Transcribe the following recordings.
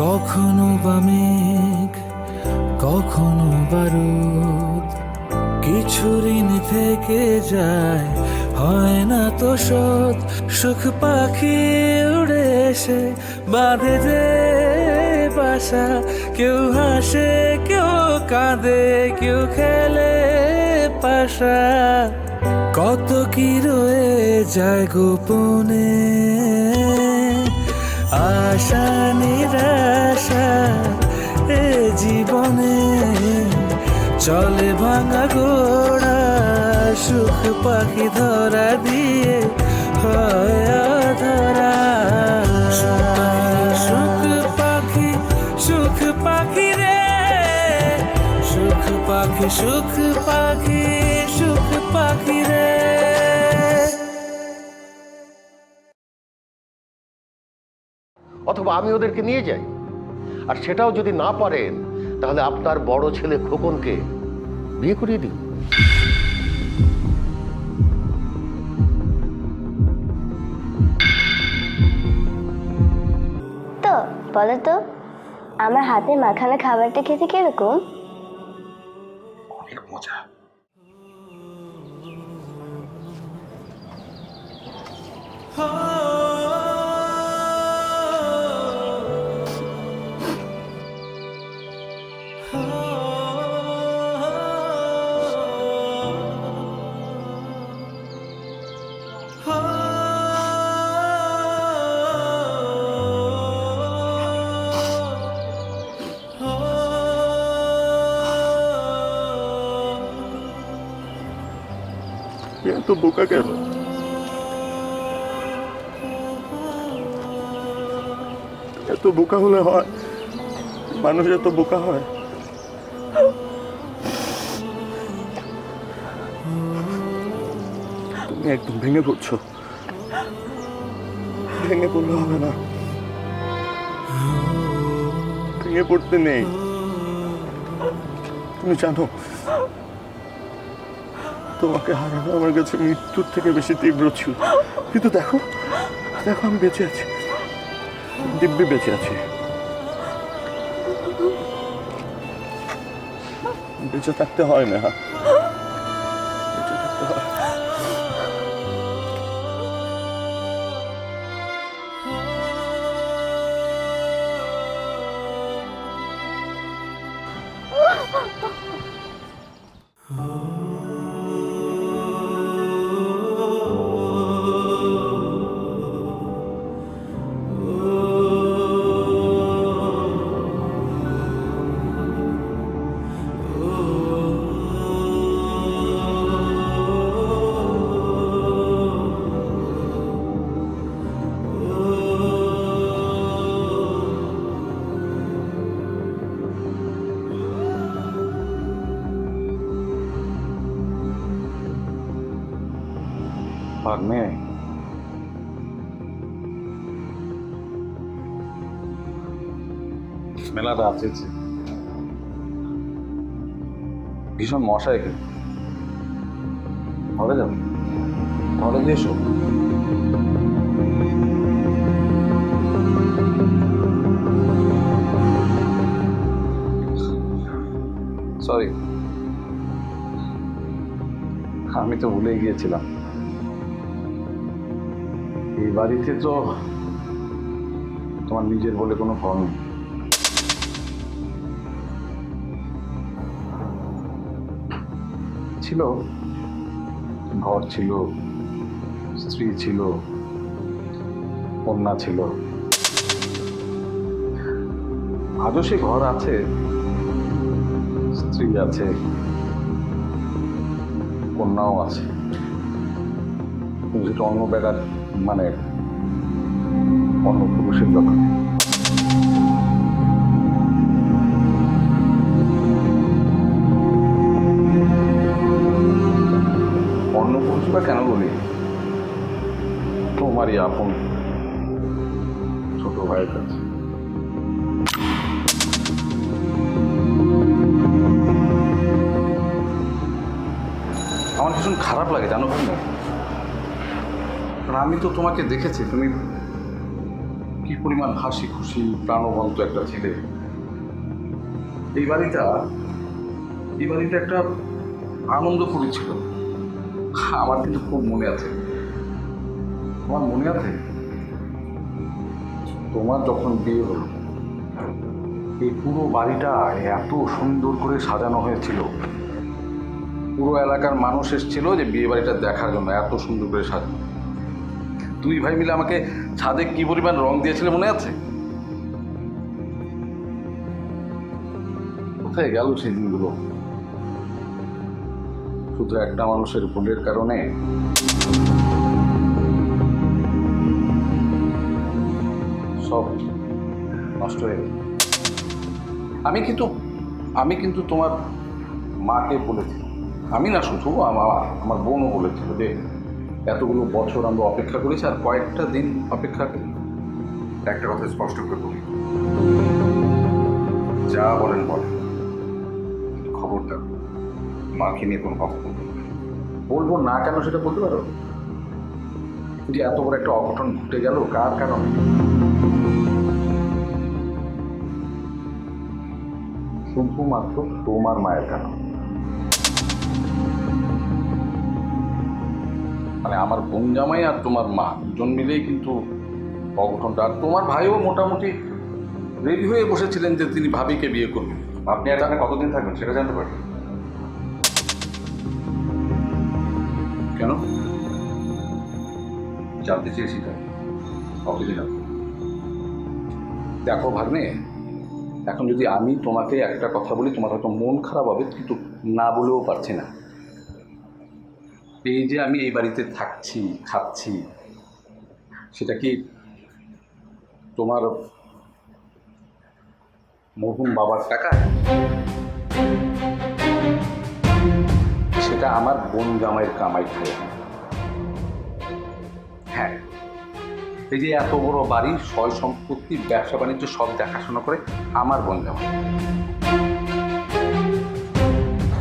কখনো বা মেঘ, কখনো বারুদ, কিছু ঋণ থেকে যায়, হয় না তো শোধ। সুখ পাখি উড়ে এসে বাঁধে যে বাসা, কেউ হাসে কেউ কাঁদে কেউ খেলে পাশা। কত কি রয়ে যায় গোপনে, আশা নিরাশা এ জীবনে। চলে ভাঙা ঘোড়া, সুখ পাখি ধরা দিয়ে হয় ধরা। সুখ পাখি, সুখ পাখি রে, সুখ পাখি, সুখ পাখি, সুখ পাখি রে। অথবা আমি ওদেরকে নিয়ে যাই, আর সেটাও যদি না পারেন তাহলে আপনার বড় ছেলে খোকনকে বিয়ে করিয়ে দিন। তো বলো তো, আমার হাতে মাখানো খাবারটা খেতে কিরকম? অনেক মজা। এত বোকা কেন? এত বোকা হলে হয়? মানুষ এত বোকা হয়? তুমি একদম ভেঙে পড়ছো। ভেঙে পড়লে হবে না, ভেঙে পড়তে নেই। তুমি জানো তোমাকে হারানো আমার কাছে মৃত্যুর থেকে বেশি তীব্র ছিল, কিন্তু দেখো দেখো আমি বেঁচে আছি, দিব্যি বেঁচে আছি। বেঁচে থাকতে হয় না, বেঁচে থাকতে হয়। ভাগ্নে, মেলাটা আছে, ভীষণ মশা এখানে। ঘরে যাবো, ঘরে দিয়ে এসো। সরি, আমি তো ভুলেই গিয়েছিলাম। এই বাড়িতে তো তোমার নিজের বলে কোনো ঘর নেই। ছিল, ঘর ছিল, স্ত্রী ছিল, কন্যা ছিল। আজও সে ঘর আছে, স্ত্রী আছে, কন্যাও আছে, কিন্তু অন্য বেকার, মানে অন্য পুরুষের ব্যাপারে। অন্য পুরুষরা কেন বলি, তোমারই আপন ছোট ভাইয়ের কাছে। আমার ভীষণ খারাপ লাগে জানো ভাই, কারণ আমি তো তোমাকে দেখেছি, তুমি কি পরিমাণ হাসি খুশি প্রাণবন্ত একটা ছেলে। এই বাড়িটা একটা আনন্দপুরী ছিল। আমার কিন্তু খুব মনে আছে। তোমার মনে আছে তোমার যখন বিয়ে হলো, এই পুরো বাড়িটা এত সুন্দর করে সাজানো হয়েছিল। পুরো এলাকার মানুষ এসেছিল যে বিয়ে বাড়িটা দেখার জন্য, এত সুন্দর করে সাজানো। দুই ভাই মিলে আমাকে ছাদে কি পরিমাণ রং দিয়েছিল মনে আছে? কোথায় গেল সেই দিনগুলো? শুধু একটা মানুষের ভুলের কারণে সব নষ্ট হয়ে গেল। আমি কিন্তু তোমার মাকে বলেছি, আমি না শুধু আমার বোনও বলেছিল যে এতগুলো বছর আমরা অপেক্ষা করেছি, আর কয়েকটা দিন অপেক্ষা করি। একটা কথা স্পষ্ট করে বলি, যা বলেন বলেন, খবরদার মাকে নিয়ে কোনো কথা বলবো না। কেন সেটা বলতে পারো? যে এত বড় একটা অঘটন ঘটে গেল কার কারণে? শুধুমাত্র তোমার মায়ের কারণ। মানে আমার বোন জামাই আর তোমার মা দুজন মিলেই কিন্তু অঘটনটা। আর তোমার ভাইও মোটামুটি রেডি হয়ে বসেছিলেন যে তিনি ভাবিকে বিয়ে করবেন। আপনি এখানে কতদিন থাকবেন সেটা জানতে পারেন? কেন জানতে চেয়েছি? তাই কতদিন? দেখো ভাগ্নে, এখন যদি আমি তোমাকে একটা কথা বলি তোমার হয়তো মন খারাপ হবে, কিন্তু না বলেও পারছি না। এই যে আমি এই বাড়িতে থাকছি খাচ্ছি, সেটা কি তোমার মরহুম বাবার টাকা? সেটা আমার বোন জামাইয়ের কামাই খায়। হ্যাঁ, এই যে এত বড় বাড়ি, সয় সম্পত্তি, ব্যবসা বাণিজ্য সব দেখাশোনা করে আমার বোন জামাই।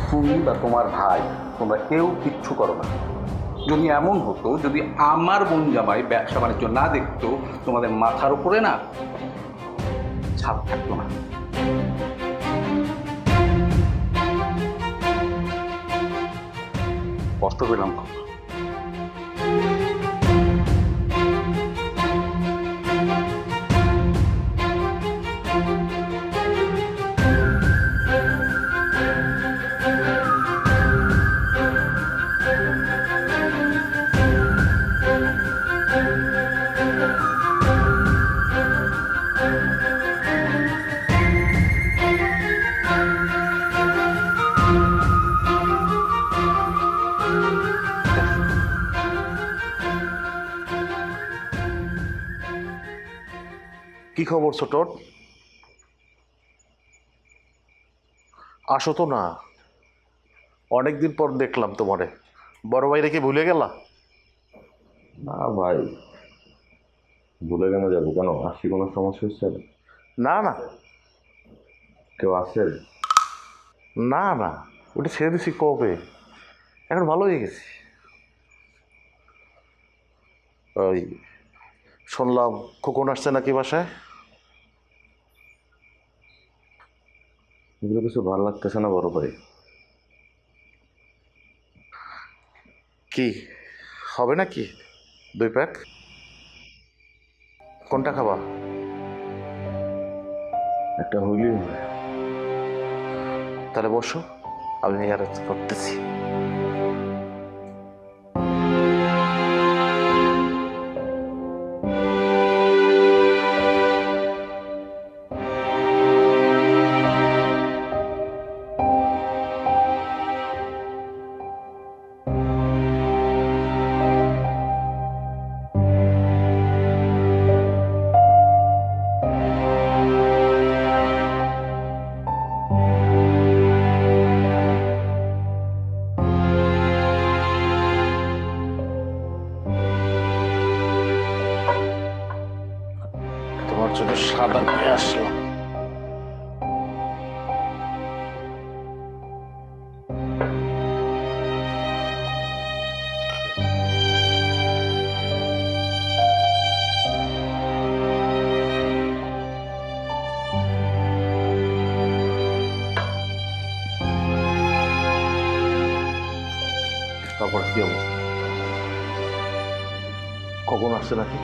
তুমি বা তোমার ভাই তোমরা কেউ কিচ্ছু করো না। যদি এমন হতো, যদি আমার বোন জামাই ব্যবসা বাণিজ্য না দেখতো, তোমাদের মাথার উপরে না ছাদ থাকতো না। কষ্ট পেলাম খুব। কি খবর ছোটন? আসো তো না, অনেকদিন পর দেখলাম তোমারে। বড় ভাইরে কি ভুলে গেলা? না ভাই, ভুলে কেন যাবো? কেন, আসি কোনো সমস্যা হচ্ছে? না না কেউ আছে? না না, ওটা ছেড়ে দিছি কবে, এখন ভালো হয়ে গেছি। ওই শুনলাম খোকন আসছে নাকি বাসায়? এগুলো কিছু ভালো লাগতেছে না বড় ভাই। কি হবে নাকি 2 প্যাক? কোনটা খাবা? একটা হইলেই হবে। তাহলে বসো, আমি অ্যারেঞ্জ করতেছি। তোমার জন্য সাদা নিয়ে আসলাম। কি অবস্থা? কখন আসছে নাকি?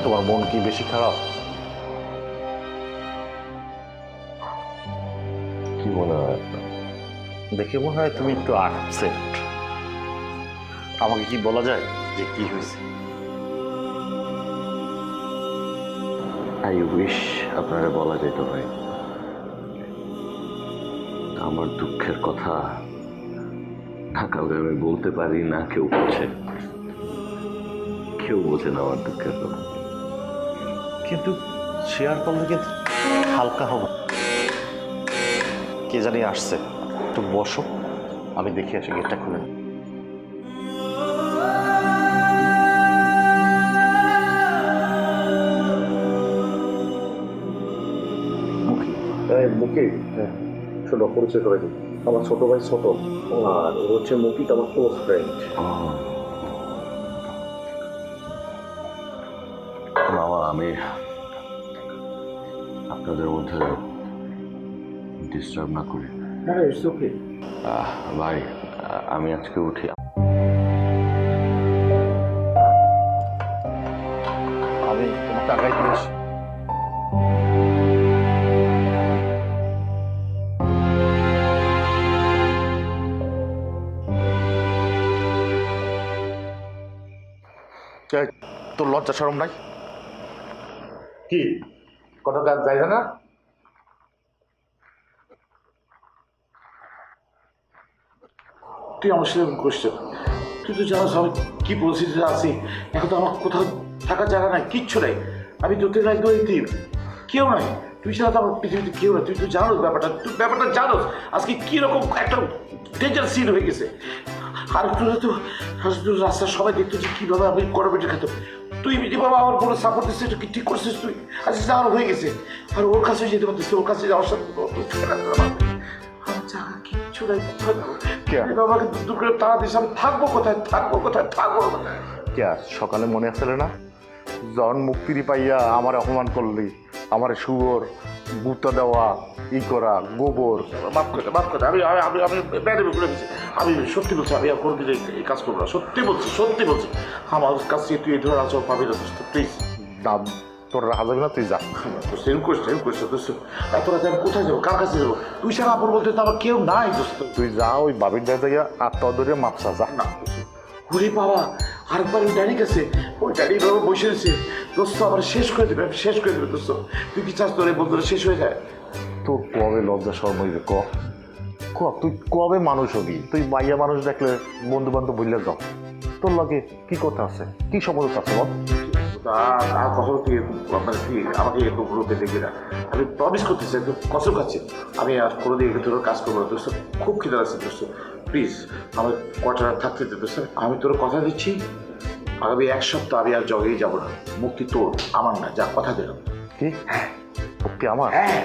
তোমার মন কি বেশি খারাপ? কি মনে হয় আপনার? দেখে মনে হয় তুমি একটু আপসেট। আমাকে কি বলা যায় যে কি হয়েছে? আই উইশ আপনারা বলা যেত ভাই। আমার দুঃখের কথা কাউকে আমি বলতে পারি না, কেউ বোঝে, কেউ বোঝে না আমার দুঃখের কথা। কিন্তু শেয়ার করলে কিন্তু হালকা হবে। কে জানি আসছে, একটু বসো, আমি দেখে আসি, গেটটা খুলে। মুখে শোনো, পরিচয় করে দিই, আমার ছোট ভাই ছোট, আর ও হচ্ছে মুকিত, আমার ক্লোজ ফ্রেন্ড। বাবা, আমি আপনাদের মধ্যে ডিস্টার্ব না করি। ভাই, আমি আজকে উঠি। আমি তোমার টাকাই দিয়ে আসি। তোর লজ্জা শরম নাই? কি কথা কাজ যায় না? তুই আমার সাথে করছিস, তুই তো জানাস আমি কি পরিস্থিতিতে আছি। এখন তো আমার কোথাও থাকার জায়গা নাই, কিচ্ছু নাই। আমি তোকে একদম কেউ নাই, তুই ছাড়া তো আমার পৃথিবীতে কেউ নাই। তুই তো জানোস ব্যাপারটা, তুই ব্যাপারটা জানোস আজকে কিরকম একটা ডেঞ্জার সিন হয়ে গেছে। আর তোর রাস্তার সবাই দেখতো যে কীভাবে আমি গরমেটে খেতাম। তুই যেভাবে আমার কোনো সাপোর্ট দিচ্ছিস, এটা কি ঠিক করছিস তুই? আজকে যাওয়ার হয়ে গেছে, আর ওর কাছে যেতে পারতেছিস, ওর কাছে যাওয়ার সাথে আমার জায়গা কিচ্ছু নাই। আমাকে দূর করে তারা দিস, আমি থাকবো কোথায়, থাকবো কোথায়, থাকবো কোথায়? কে সকালে মনে আসলে না, জন মুক্তির পাইয়া আমার অপমান করলি, আমার শুয়োর গুতা দেওয়া, ই করা, গোবর। মাফ করে আমি আমি আমি ব্যাডেমি করে দিচ্ছি। আমি সত্যি বলছি, আমি আর কোনোদিন এই কাজ করবো না। সত্যি বলছি আমার কাছ থেকে তুই এই ধরনের আচরণ পাবি না দোস্ত, প্লিজ। না, তোর রাখা যাবে না, তুই যা। সেম করছে দোস্ত। এত রাতে আমি কোথায় যাবো, কার কাছে যাবো? তুই ছাড়া আপন বলতে তো আমার কেউ নাই দোস্ত। তুই যা, ওই বাবির দাদা আত্মা ধরে মাপসা যা। না ঘুরে পাওয়া আরেকবার ওই ড্যাডি গেছে, ওই ড্যাডি ভাবে বসে রয়েছে দোস্ত, আবার শেষ করে দেবে দোস্ত। তুই কি চাস তোর এই বন্ধুরা শেষ হয়ে যায়? তোর কবে লজ্জা শরম হইবে? তুই কবে মানুষ হবি? তুই মাইয়া মানুষ দেখলে বন্ধু বান্ধব বললে যাও। তোর লাগে কি কথা আছে, কি সমস্যা আছে বল? আর কখনো তুই মানে তুই আমাকে এরকম গ্রুপে দেখবি না। আমি প্রমিস করতেছি, একটু কষ্ট খাচ্ছি, আমি আর কোনোদিন তোর কাজ করবো না দোস্ত। খুব খিদে আছে দোস্ত, প্লিজ আমার কোয়ার্টার থাকতে দে দোস্ত। আমি তোর কথা দিচ্ছি, আগামী 1 সপ্তাহ আমি আর জগেই যাবো না। মুক্তি তোর, আমার না, যা কথা দিলাম। কি? হ্যাঁ, ওকে আমার। হ্যাঁ।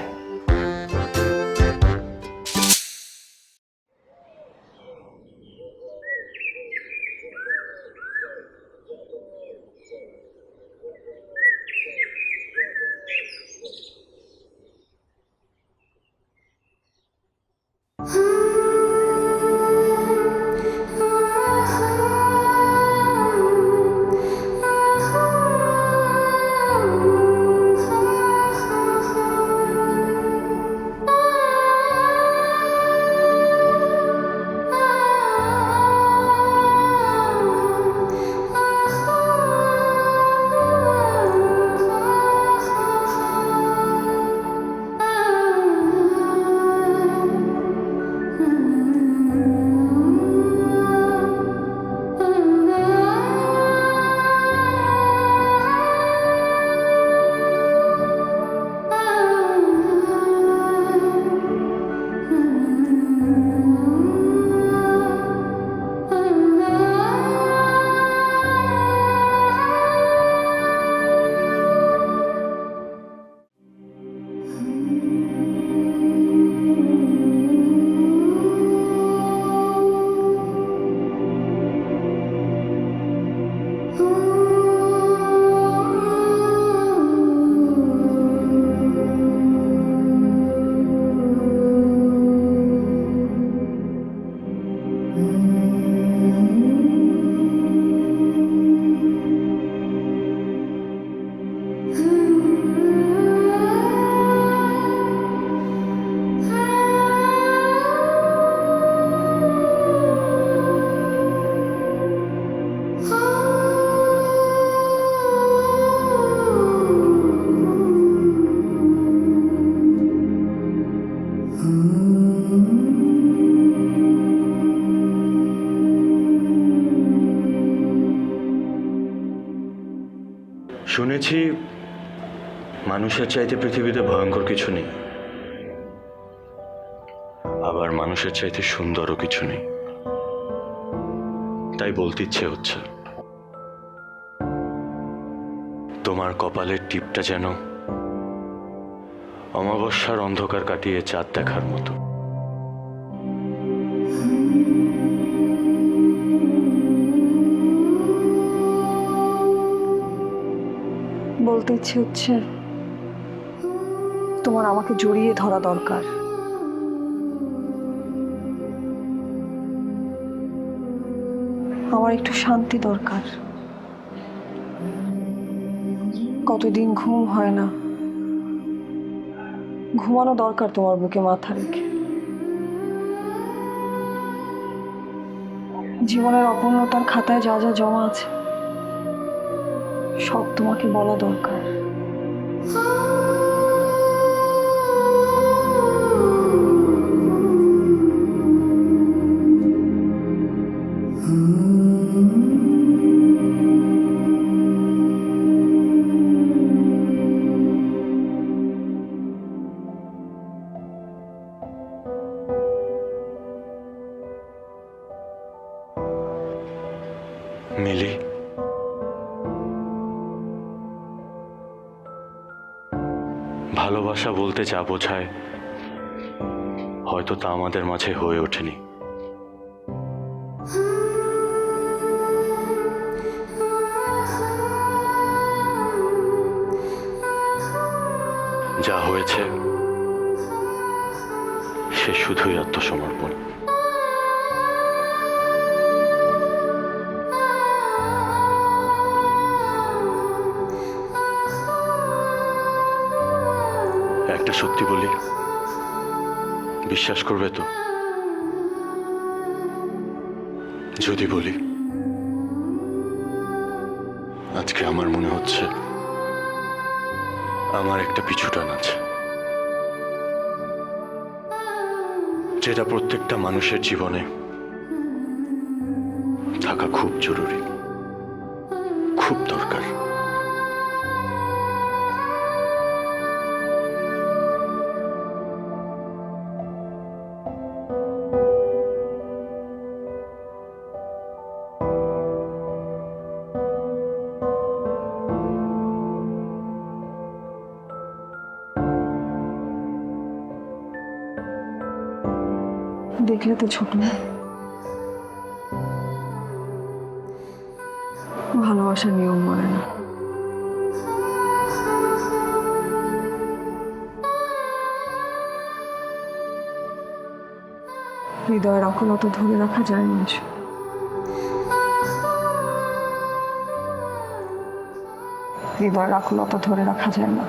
দেখেছি মানুষের চাইতে পৃথিবীতে ভয়ঙ্কর কিছু নেই, আবার মানুষের চাইতে সুন্দরও কিছু নেই। তাই বলতে ইচ্ছে হচ্ছে, তোমার কপালের টিপটা যেন অমাবস্যার অন্ধকার কাটিয়ে চাঁদ দেখার মতো। বলতে ইচ্ছে হচ্ছে তোমার আমাকে জড়িয়ে ধরা দরকার। আমার একটু শান্তি দরকার। কতদিন ঘুম হয় না, ঘুমানো দরকার তোমার বুকে মাথা রেখে। জীবনের অপূর্ণতার খাতায় যা যা জমা আছে সব তোমাকে বলা দরকার। মিলি, ভালোবাসা বলতে যা বোঝায় হয়তো তা আমাদের মাঝে হয়ে ওঠেনি। যা হয়েছে সে শুধুই আত্মসমর্পণ। একটা সত্যি বলি, বিশ্বাস করবে তো? যদি বলি, আজকে আমার মনে হচ্ছে আমার একটা পিছুটান আছে, যেটা প্রত্যেকটা মানুষের জীবনে থাকা খুব জরুরি, খুব দরকার। দেখলে তো ছোট না, ভালোবাসার নিয়ম মানে না। হৃদয়ের আকুলতা ধরে রাখা যায় না। হৃদয়ের আকুলতা ধরে রাখা যায় না।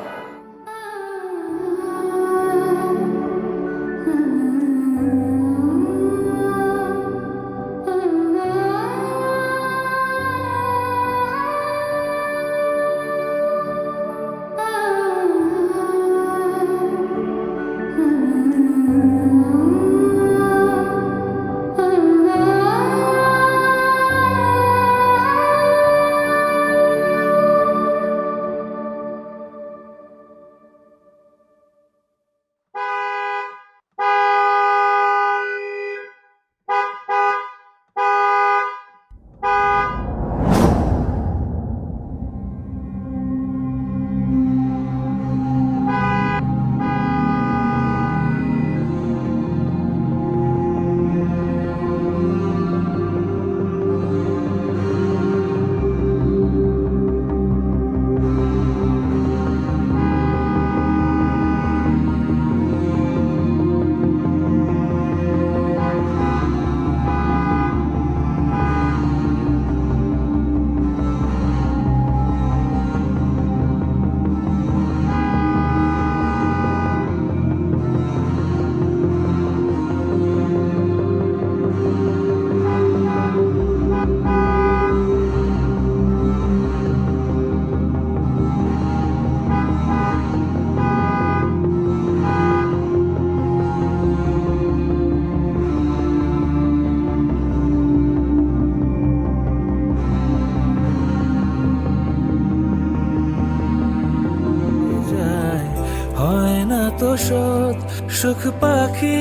ঔষধ সুখ পাখি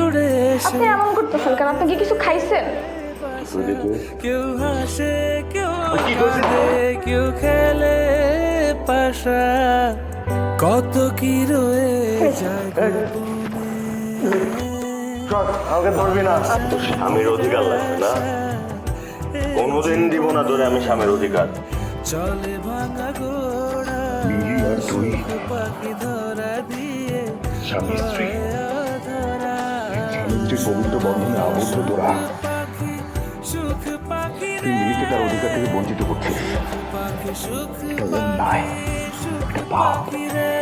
উড়ে এসে আপনি এমন করতেছেন কেন? আপনি কি কিছু খাইছেন? কেউ হাসে কেউ কাঁদে কেউ খেলে পাশা কত কি রয়ে যায় আমাকে ধরবি না। স্বামীর অধিকার লাগবে না, কোনোদিন দিব না ধরে আমি স্বামীর অধিকার। চলে ভাঙা ঘোড়া পাখি ধরা দিয়ে স্বামী স্ত্রী ধরা পবিত্র বন্ধনে আবদ্ধ তোরা পাখি সুখ পাখি রে নিজেকে তার অধিকার থেকে বঞ্চিত করছিস। পাখি সুখ নাই, এটা পাপ। পাখি রে